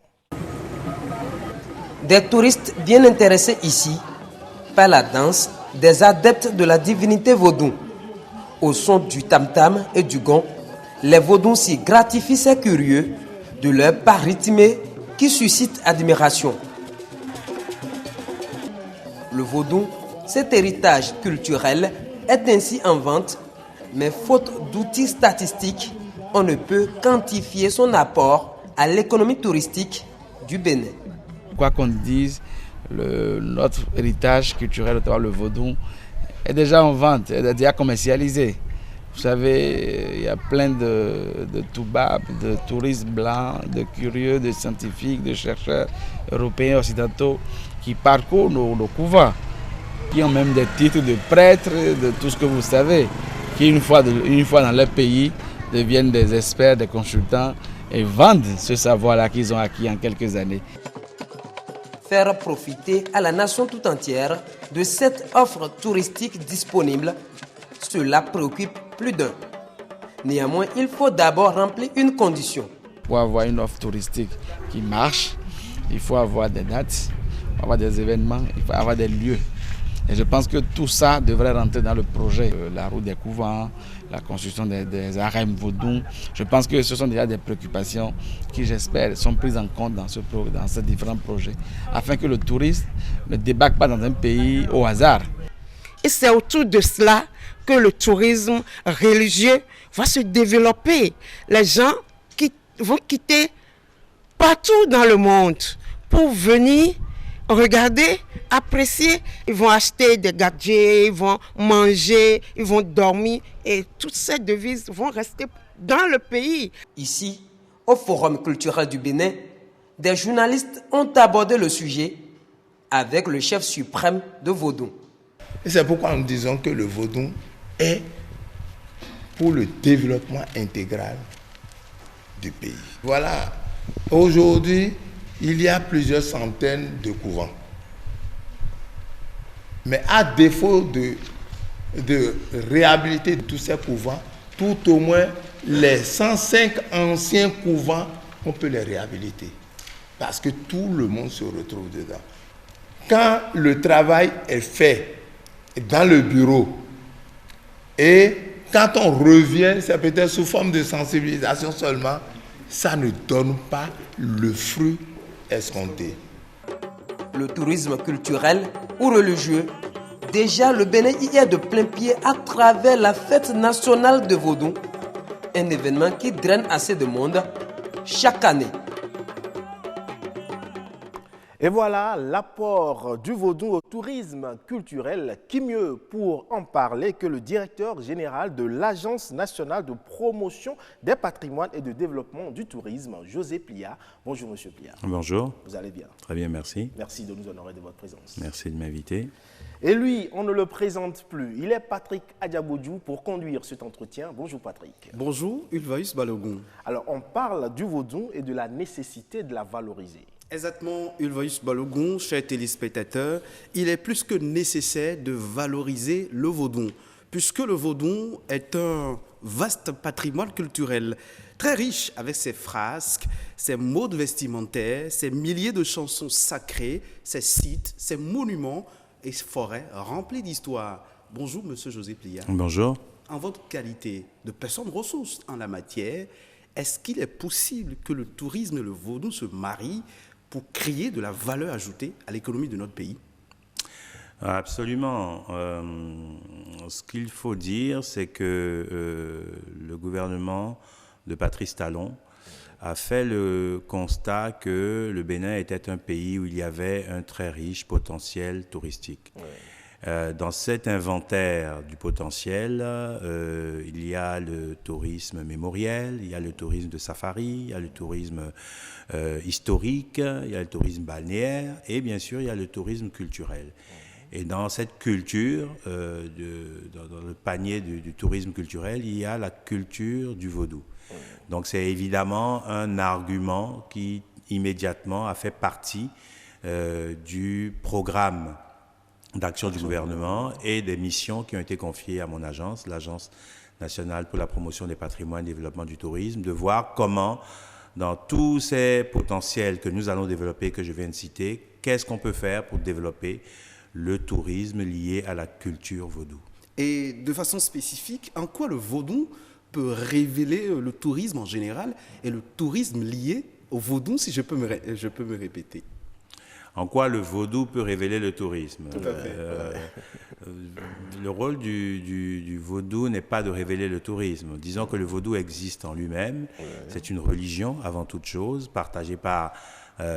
Des touristes bien intéressés ici par la danse des adeptes de la divinité vaudou. Au son du tam-tam et du gong, les vaudous s'y gratifient ces curieux de leur pas rythmé qui suscite admiration. Le vaudou, cet héritage culturel, est ainsi en vente, mais faute d'outils statistiques, on ne peut quantifier son apport à l'économie touristique du Bénin. Quoi qu'on dise, notre héritage culturel, notamment le vaudou, est déjà en vente, est déjà commercialisé. Vous savez, il y a plein de toubabs, de touristes blancs, de curieux, de scientifiques, de chercheurs européens, occidentaux qui parcourent nos couvents, qui ont même des titres de prêtres, de tout ce que vous savez, qui une fois dans leur pays deviennent des experts, des consultants et vendent ce savoir-là qu'ils ont acquis en quelques années. Faire profiter à la nation tout entière de cette offre touristique disponible, cela préoccupe plus d'un. Néanmoins, il faut d'abord remplir une condition. Pour avoir une offre touristique qui marche, il faut avoir des dates, il faut avoir des événements, il faut avoir des lieux. Et je pense que tout ça devrait rentrer dans le projet. La route des couvents, la construction des harems vaudous. Je pense que ce sont déjà des préoccupations qui, j'espère, sont prises en compte dans ces différents projets, afin que le touriste ne débarque pas dans un pays au hasard. Et c'est autour de cela que le tourisme religieux va se développer. Les gens vont quitter partout dans le monde pour venir regarder, apprécier. Ils vont acheter des gadgets, ils vont manger, ils vont dormir et toutes ces devises vont rester dans le pays. Ici, au Forum culturel du Bénin, des journalistes ont abordé le sujet avec le chef suprême de Vodou. Et c'est pourquoi nous disons que le Vodou est pour le développement intégral du pays. Voilà, aujourd'hui, il y a plusieurs centaines de couvents. Mais à défaut de réhabiliter tous ces couvents, tout au moins les 105 anciens couvents, on peut les réhabiliter. Parce que tout le monde se retrouve dedans. Quand le travail est fait dans le bureau et quand on revient, c'est peut-être sous forme de sensibilisation seulement, ça ne donne pas le fruit escompté. Le tourisme culturel ou religieux, déjà le Bénin y est de plein pied à travers la fête nationale de Vodou, un événement qui draine assez de monde chaque année. Et voilà l'apport du Vodou au tourisme culturel. Qui mieux pour en parler que le directeur général de l'Agence nationale de promotion des patrimoines et de développement du tourisme, José Plia. Bonjour Monsieur Plia. Bonjour. Vous allez bien? Très bien, merci. Merci de nous honorer de votre présence. Merci de m'inviter. Et lui, on ne le présente plus. Il est Patrick Adiabodjou pour conduire cet entretien. Bonjour Patrick. Bonjour, Ulvaeus Balogun. Alors, on parle du Vodou et de la nécessité de la valoriser. Exactement, Ulvaeus Balogun, chers téléspectateurs, il est plus que nécessaire de valoriser le Vodou, puisque le Vodou est un vaste patrimoine culturel, très riche avec ses frasques, ses modes vestimentaires, ses milliers de chansons sacrées, ses sites, ses monuments et forêts remplies d'histoire. Bonjour, Monsieur José Plia. Bonjour. En votre qualité de personne ressource en la matière, est-ce qu'il est possible que le tourisme et le Vodou se marient pour créer de la valeur ajoutée à l'économie de notre pays? Absolument. Ce qu'il faut dire, c'est que le gouvernement de Patrice Talon a fait le constat que le Bénin était un pays où il y avait un très riche potentiel touristique. Ouais. Dans cet inventaire du potentiel, il y a le tourisme mémoriel, il y a le tourisme de safari, il y a le tourisme historique, il y a le tourisme balnéaire et bien sûr il y a le tourisme culturel. Et dans cette culture, dans le panier du tourisme culturel, il y a la culture du Vodou. Donc c'est évidemment un argument qui immédiatement a fait partie du programme d'action du gouvernement et des missions qui ont été confiées à mon agence, l'Agence nationale pour la promotion des patrimoines et développement du tourisme, de voir comment, dans tous ces potentiels que nous allons développer, que je viens de citer, qu'est-ce qu'on peut faire pour développer le tourisme lié à la culture vaudou. Et de façon spécifique, en quoi le vaudou peut révéler le tourisme en général et le tourisme lié au vaudou, si je peux me répéter? En quoi le vaudou peut révéler le tourisme? Tout à fait. Le rôle du vaudou n'est pas de révéler le tourisme. Disons que le vaudou existe en lui-même. C'est une religion avant toute chose, partagée par,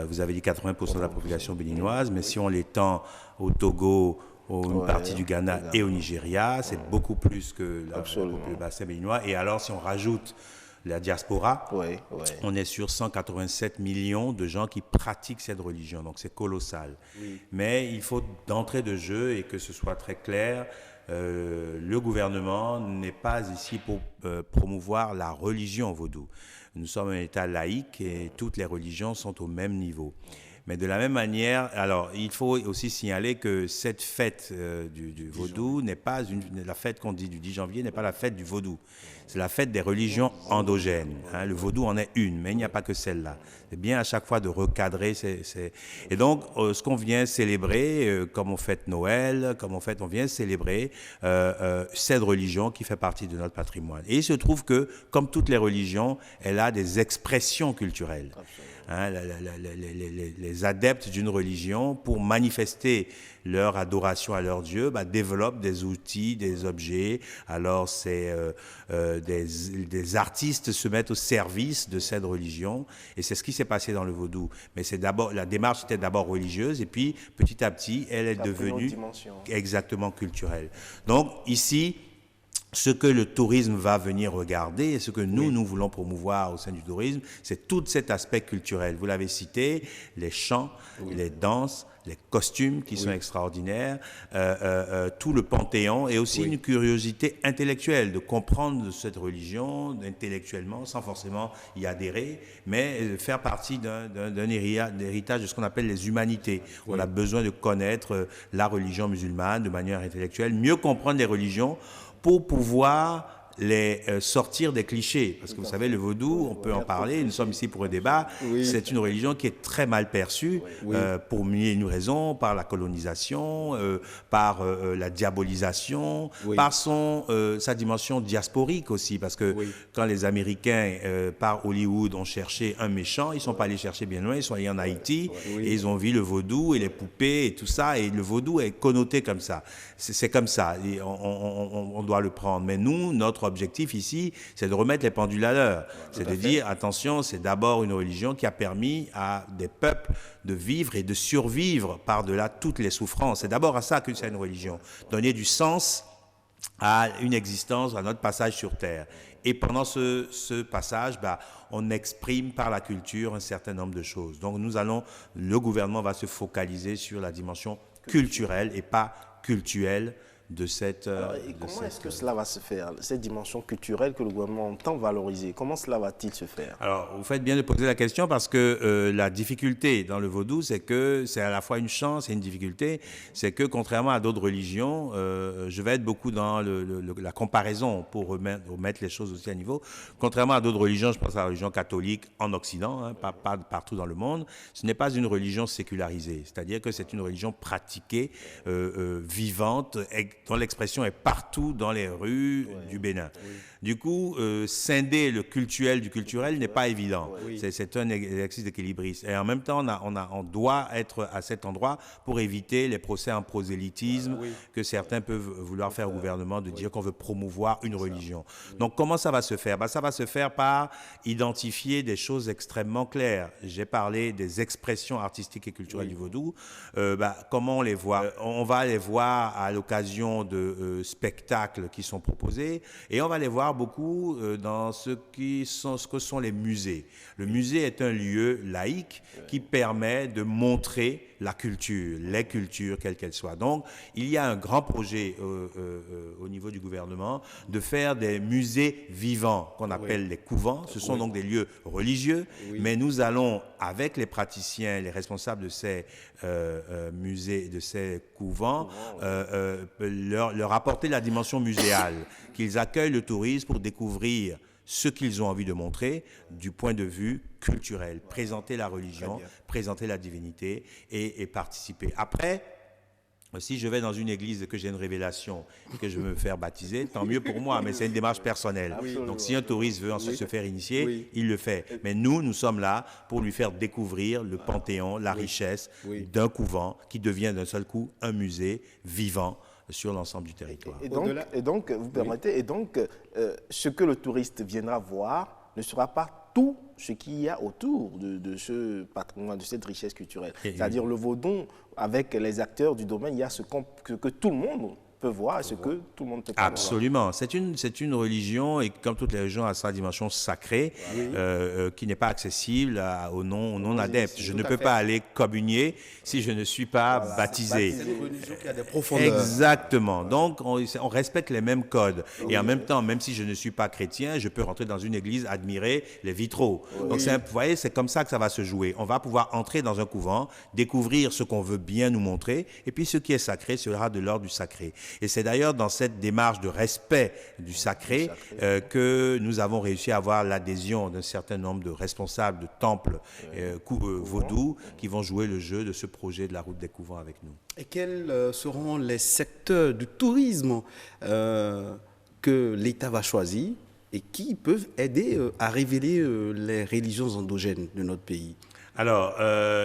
vous avez dit 80% de la population béninoise, mais si on l'étend au Togo, une partie du Ghana et au Nigeria. C'est beaucoup plus que le bassin béninois. Et alors, si on rajoute la diaspora, on est sur 187 millions de gens qui pratiquent cette religion. Donc, c'est colossal. Mais il faut d'entrée de jeu, et que ce soit très clair, le gouvernement n'est pas ici pour promouvoir la religion vaudou. Nous sommes un État laïque et toutes les religions sont au même niveau. Mais de la même manière, alors il faut aussi signaler que cette fête du vaudou n'est pas la fête qu'on dit du 10 janvier, n'est pas la fête du vaudou. C'est la fête des religions endogènes. Hein. Le vaudou en est une, mais il n'y a pas que celle-là. C'est bien à chaque fois de recadrer. Et donc, ce qu'on vient célébrer, comme on fête Noël, on vient célébrer cette religion qui fait partie de notre patrimoine. Et il se trouve que, comme toutes les religions, elle a des expressions culturelles. Hein, les adeptes d'une religion, pour manifester leur adoration à leur Dieu, développent des outils, des objets. Alors, des artistes se mettent au service de cette religion, et c'est ce qui s'est passé dans le vaudou. Mais la démarche était d'abord religieuse, et puis petit à petit, elle est devenue exactement culturelle. Donc ici, ce que le tourisme va venir regarder et ce que nous voulons promouvoir au sein du tourisme, c'est tout cet aspect culturel. Vous l'avez cité, les chants, les danses, les costumes qui sont extraordinaires, tout le panthéon, et aussi une curiosité intellectuelle de comprendre cette religion intellectuellement, sans forcément y adhérer, mais faire partie d'un héritage de ce qu'on appelle les humanités. On a besoin de connaître la religion musulmane de manière intellectuelle, mieux comprendre les religions, pour pouvoir les sortir des clichés. Parce que vous savez, le vaudou, on peut en parler, nous sommes ici pour un débat, c'est une religion qui est très mal perçue, pour mille et une raisons, par la colonisation, par la diabolisation, par sa dimension diasporique aussi, parce que quand les Américains, par Hollywood, ont cherché un méchant, ils ne sont pas allés chercher bien loin, ils sont allés en Haïti, et ils ont vu le vaudou et les poupées et tout ça, et le vaudou est connoté comme ça. C'est comme ça, et on doit le prendre. Mais nous, notre objectif ici, c'est de remettre les pendules à l'heure. C'est de dire, attention, c'est d'abord une religion qui a permis à des peuples de vivre et de survivre par-delà toutes les souffrances. C'est d'abord à ça que c'est une religion. Donner du sens à une existence, à notre passage sur Terre. Et pendant ce passage, on exprime par la culture un certain nombre de choses. Donc le gouvernement va se focaliser sur la dimension culturelle et pas cultuelle de cette... comment est-ce que cela va se faire, cette dimension culturelle que le gouvernement entend valoriser? Comment cela va-t-il se faire? Alors, vous faites bien de poser la question, parce que la difficulté dans le vaudou, c'est que c'est à la fois une chance et une difficulté. C'est que, contrairement à d'autres religions, je vais être beaucoup dans la comparaison pour remettre les choses aussi à niveau. Contrairement à d'autres religions, je pense à la religion catholique en Occident, hein, pas partout dans le monde, ce n'est pas une religion sécularisée. C'est-à-dire que c'est une religion pratiquée, vivante, dont l'expression est partout dans les rues du Bénin. Du coup, scinder le cultuel du culturel n'est pas évident. C'est un exercice d'équilibriste. Et en même temps, on doit être à cet endroit pour éviter les procès en prosélytisme que certains peuvent vouloir faire au gouvernement, de dire qu'on veut promouvoir une religion. Donc, comment ça va se faire? Ça va se faire par identifier des choses extrêmement claires. J'ai parlé des expressions artistiques et culturelles du vaudou. Comment on les voit? On va les voir à l'occasion de spectacles qui sont proposés, et on va les voir beaucoup dans ce que sont les musées. Le musée est un lieu laïque qui permet de montrer la culture, les cultures, quelles qu'elles soient. Donc, il y a un grand projet au niveau du gouvernement de faire des musées vivants, qu'on appelle les couvents. Ce sont donc des lieux religieux, mais nous allons, avec les praticiens, les responsables de ces musées, de ces couvents, leur apporter la dimension muséale, qu'ils accueillent le tourisme pour découvrir ce qu'ils ont envie de montrer du point de vue culturel, présenter la religion, présenter la divinité et participer. Après, si je vais dans une église que j'ai une révélation et que je veux me faire baptiser, tant mieux pour moi, mais c'est une démarche personnelle. Donc si un touriste veut ensuite se faire initier, il le fait. Mais nous sommes là pour lui faire découvrir le panthéon, la richesse d'un couvent qui devient d'un seul coup un musée vivant sur l'ensemble du territoire. Et donc, vous permettez, ce que le touriste viendra voir ne sera pas tout ce qu'il y a autour de ce patrimoine, de cette richesse culturelle. C'est-à-dire le vaudon, avec les acteurs du domaine, il y a ce que tout le monde peut voir et ce que tout le monde peut pas voir. Absolument. C'est une religion, et comme toutes les religions, a sa dimension sacrée, qui n'est pas accessible aux non-adeptes. Je ne peux pas aller communier si je ne suis pas baptisé. C'est une religion qui a des profondeurs. Exactement. Donc, on respecte les mêmes codes. Et en même temps, même si je ne suis pas chrétien, je peux rentrer dans une église, admirer les vitraux. Donc, vous voyez, c'est comme ça que ça va se jouer. On va pouvoir entrer dans un couvent, découvrir ce qu'on veut bien nous montrer, et puis ce qui est sacré sera de l'ordre du sacré. Et c'est d'ailleurs dans cette démarche de respect du sacré que nous avons réussi à avoir l'adhésion d'un certain nombre de responsables de temples vaudous qui vont jouer le jeu de ce projet de la route des couvents avec nous. Et quels seront les secteurs du tourisme que l'État va choisir et qui peuvent aider à révéler les religions endogènes de notre pays? Alors,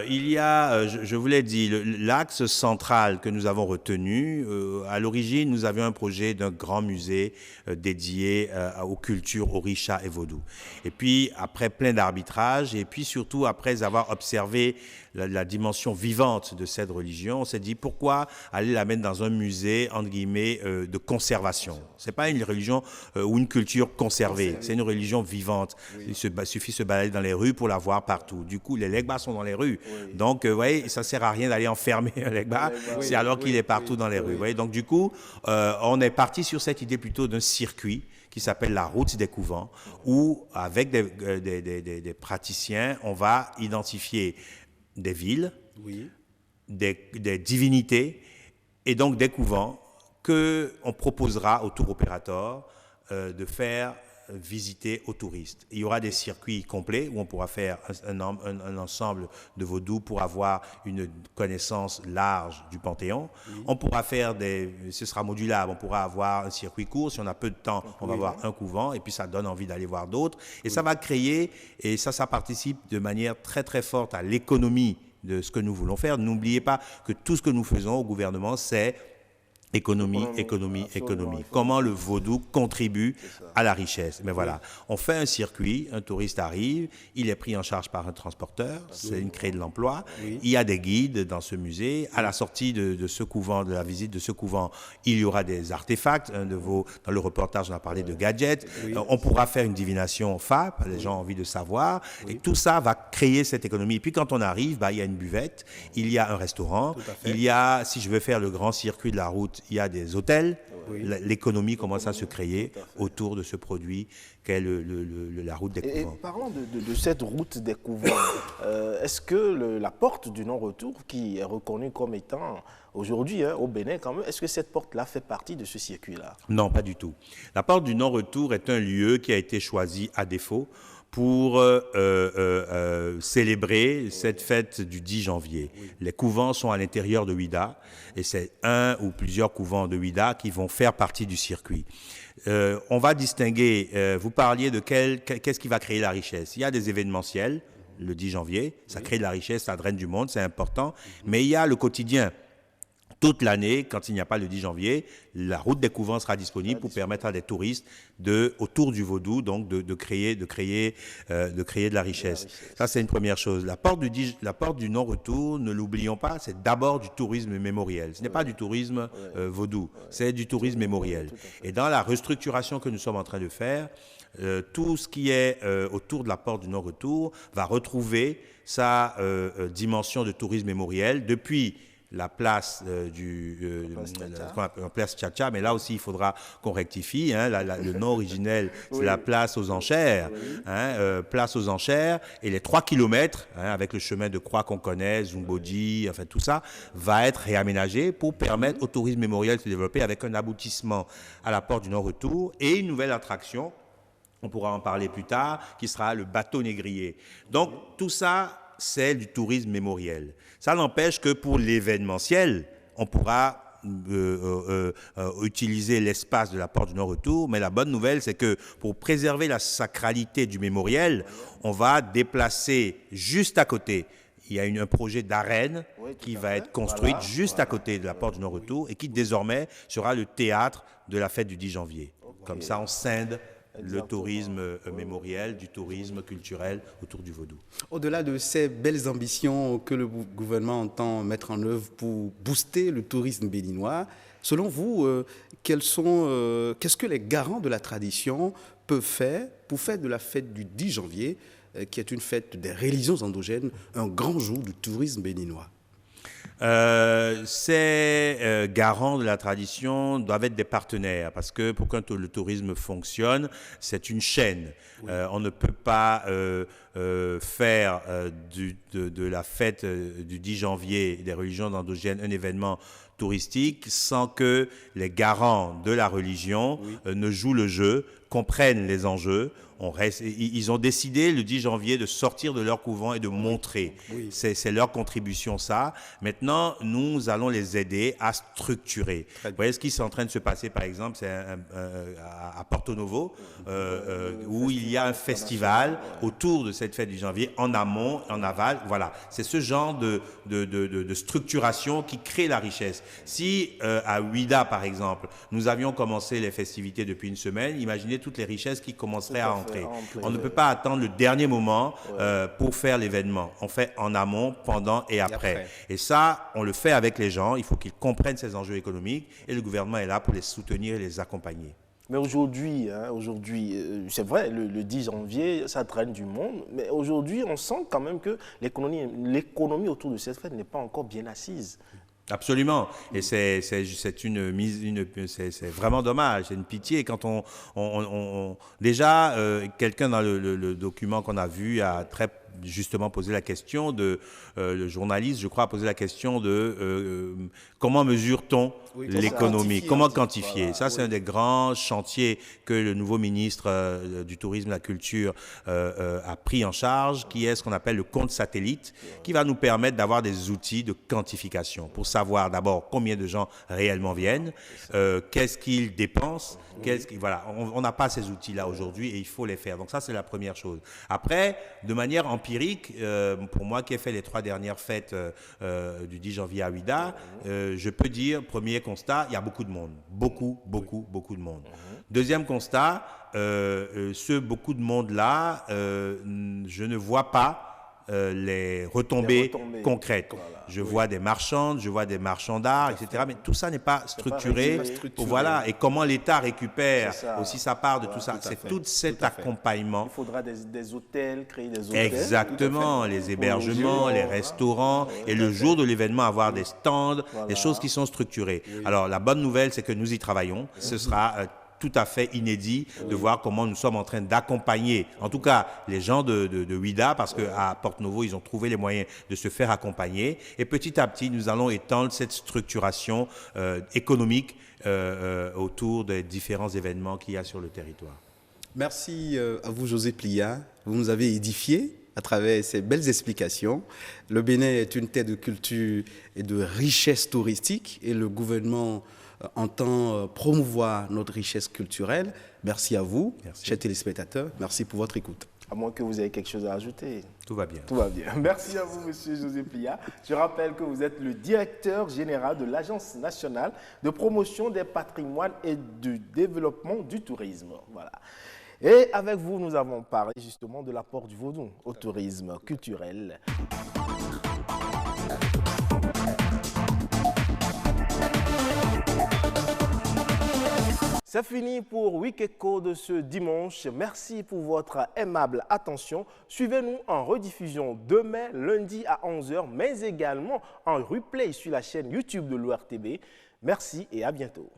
il y a, je vous l'ai dit, l'axe central que nous avons retenu. À l'origine, nous avions un projet d'un grand musée dédié aux cultures Orisha et Vaudou. Et puis, après plein d'arbitrages, et puis surtout après avoir observé la dimension vivante de cette religion, on s'est dit pourquoi aller la mettre dans un musée, entre guillemets, de conservation. C'est pas une religion ou une culture conservée, c'est une religion vivante. Il suffit de se balader dans les rues pour la voir partout. Du coup, les legbas sont dans les rues. Donc, vous voyez, ça sert à rien d'aller enfermer un legba, c'est alors qu'il est partout dans les rues. Vous voyez, donc du coup, on est parti sur cette idée plutôt d'un circuit qui s'appelle la route des couvents, où avec des praticiens, on va identifier des villes, des divinités et donc des couvents qu'on proposera aux tour opérateurs de faire visiter aux touristes. Il y aura des circuits complets où on pourra faire un ensemble de vaudou pour avoir une connaissance large du Panthéon. On pourra faire ce sera modulable, on pourra avoir un circuit court. Si on a peu de temps, on va avoir un couvent et puis ça donne envie d'aller voir d'autres. Et ça va créer, et ça participe de manière très très forte à l'économie de ce que nous voulons faire. N'oubliez pas que tout ce que nous faisons au gouvernement, c'est économie. Comment le vaudou contribue à la richesse. Mais voilà, on fait un circuit, un touriste arrive, il est pris en charge par un transporteur, c'est une créée de l'emploi. Il y a des guides dans ce musée. À la sortie de ce couvent, de la visite de ce couvent, il y aura des artefacts. Dans le reportage, on a parlé de gadgets. On pourra faire une divination FAP, les gens ont envie de savoir. Et tout ça va créer cette économie. Et puis quand on arrive, il y a une buvette, il y a un restaurant, il y a, si je veux faire le grand circuit de la route, il y a des hôtels. L'économie commence à se créer autour de ce produit qu'est la route des couvents. Et parlons de cette route des couvents. Est-ce que la porte du non-retour, qui est reconnue comme étant aujourd'hui au Bénin quand même, est-ce que cette porte-là fait partie de ce circuit-là? Non, pas du tout. La porte du non-retour est un lieu qui a été choisi à défaut pour célébrer cette fête du 10 janvier. Les couvents sont à l'intérieur de Ouida et c'est un ou plusieurs couvents de Ouida qui vont faire partie du circuit. On va distinguer, vous parliez de qu'est-ce qui va créer la richesse. Il y a des événementiels, le 10 janvier, ça crée de la richesse, ça draine du monde, c'est important, mais il y a le quotidien. Toute l'année, quand il n'y a pas le 10 janvier, la route des couvents sera disponible pour permettre à des touristes autour du vaudou, donc de créer de la richesse. Ça, c'est une première chose. La porte du non-retour, ne l'oublions pas, c'est d'abord du tourisme mémoriel. Ce n'est pas du tourisme vaudou, c'est du tourisme mémoriel. Et dans la restructuration que nous sommes en train de faire, tout ce qui est autour de la porte du non-retour va retrouver sa dimension de tourisme mémoriel depuis la place place Tchatcha, mais là aussi il faudra qu'on rectifie. Le nom originel, c'est la place aux enchères. Place aux enchères, et les 3 kilomètres, avec le chemin de croix qu'on connaît, Zumbodi, enfin tout ça, va être réaménagé pour permettre au tourisme mémoriel de se développer avec un aboutissement à la porte du non-retour et une nouvelle attraction, on pourra en parler plus tard, qui sera le bateau négrier. Donc tout ça, c'est du tourisme mémoriel. Ça n'empêche que pour l'événementiel, on pourra utiliser l'espace de la porte du non-retour, mais la bonne nouvelle, c'est que pour préserver la sacralité du mémoriel, on va déplacer juste à côté. Il y a un projet d'arène qui va être construite juste à côté de la porte du non-retour et qui désormais sera le théâtre de la fête du 10 janvier. Comme ça, on scinde le tourisme mémoriel, du tourisme culturel autour du vaudou. Au-delà de ces belles ambitions que le gouvernement entend mettre en œuvre pour booster le tourisme béninois, selon vous, qu'est-ce que les garants de la tradition peuvent faire pour faire de la fête du 10 janvier, qui est une fête des religions endogènes, un grand jour du tourisme béninois? Ces garants de la tradition doivent être des partenaires parce que pour que le tourisme fonctionne, c'est une chaîne. Oui. On ne peut pas faire de la fête du 10 janvier des religions endogènes un événement touristique sans que les garants de la religion ne jouent le jeu, comprennent les enjeux. Ils ont décidé le 10 janvier de sortir de leur couvent et de montrer. Oui. C'est leur contribution, ça. Maintenant, nous allons les aider à structurer. Vous voyez ce qui est en train de se passer, par exemple, c'est à Porto Novo, où il y a un festival autour de cette fête du janvier, en amont, en aval. Voilà, c'est ce genre de structuration qui crée la richesse. Si à Ouida, par exemple, nous avions commencé les festivités depuis une semaine, imaginez toutes les richesses qui commenceraient à entrer. On ne peut pas attendre le dernier moment pour faire l'événement. On fait en amont, pendant et après. Et ça, on le fait avec les gens. Il faut qu'ils comprennent ces enjeux économiques et le gouvernement est là pour les soutenir et les accompagner. Mais aujourd'hui, c'est vrai, le 10 janvier, ça traîne du monde, mais aujourd'hui, on sent quand même que l'économie autour de cette fête n'est pas encore bien assise. Absolument, et c'est vraiment dommage, c'est une pitié quand déjà quelqu'un dans le document qu'on a vu a très justement posé la question le journaliste, je crois, a posé la question de comment mesure-t-on l'économie, comment quantifier. Voilà, ça, c'est un des grands chantiers que le nouveau ministre du Tourisme et de la Culture a pris en charge, qui est ce qu'on appelle le compte satellite, qui va nous permettre d'avoir des outils de quantification pour savoir d'abord combien de gens réellement viennent, qu'est-ce qu'ils dépensent, voilà, on n'a pas ces outils-là aujourd'hui et il faut les faire. Donc ça, c'est la première chose. Après, de manière empirique, pour moi qui ai fait les 3 dernières fêtes du 10 janvier à Ouida, je peux dire, premier constat, il y a beaucoup de monde. Beaucoup de monde. Deuxième constat, ce beaucoup de monde-là, je ne vois pas les retombées concrètes. Voilà. Je vois des marchandes, je vois des marchands d'art, etc. Mais tout ça n'est pas structuré. Voilà. Et comment l'État récupère aussi sa part de tout ça. C'est tout cet accompagnement. Il faudra des hôtels, créer des hôtels. Exactement. Les hébergements, les restaurants. Et le jour de l'événement, avoir des stands, des choses qui sont structurées. Alors, la bonne nouvelle, c'est que nous y travaillons. Ce sera tout à fait inédit de voir comment nous sommes en train d'accompagner, en tout cas les gens de Ouida, parce qu'à Porto Novo, ils ont trouvé les moyens de se faire accompagner. Et petit à petit, nous allons étendre cette structuration économique autour des différents événements qu'il y a sur le territoire. Merci à vous, José Plia. Vous nous avez édifiés à travers ces belles explications. Le Bénin est une terre de culture et de richesse touristique et le gouvernement entend promouvoir notre richesse culturelle. Merci à vous, chers téléspectateurs. Merci pour votre écoute. À moins que vous ayez quelque chose à ajouter. Tout va bien. Tout va bien. Merci à vous, monsieur José Plia. Je rappelle que vous êtes le directeur général de l'Agence nationale de promotion des patrimoines et du développement du tourisme. Voilà. Et avec vous, nous avons parlé justement de l'apport du vaudou au tourisme culturel. C'est fini pour Week Echo de ce dimanche. Merci pour votre aimable attention. Suivez-nous en rediffusion demain, lundi à 11h, mais également en replay sur la chaîne YouTube de l'ORTB. Merci et à bientôt.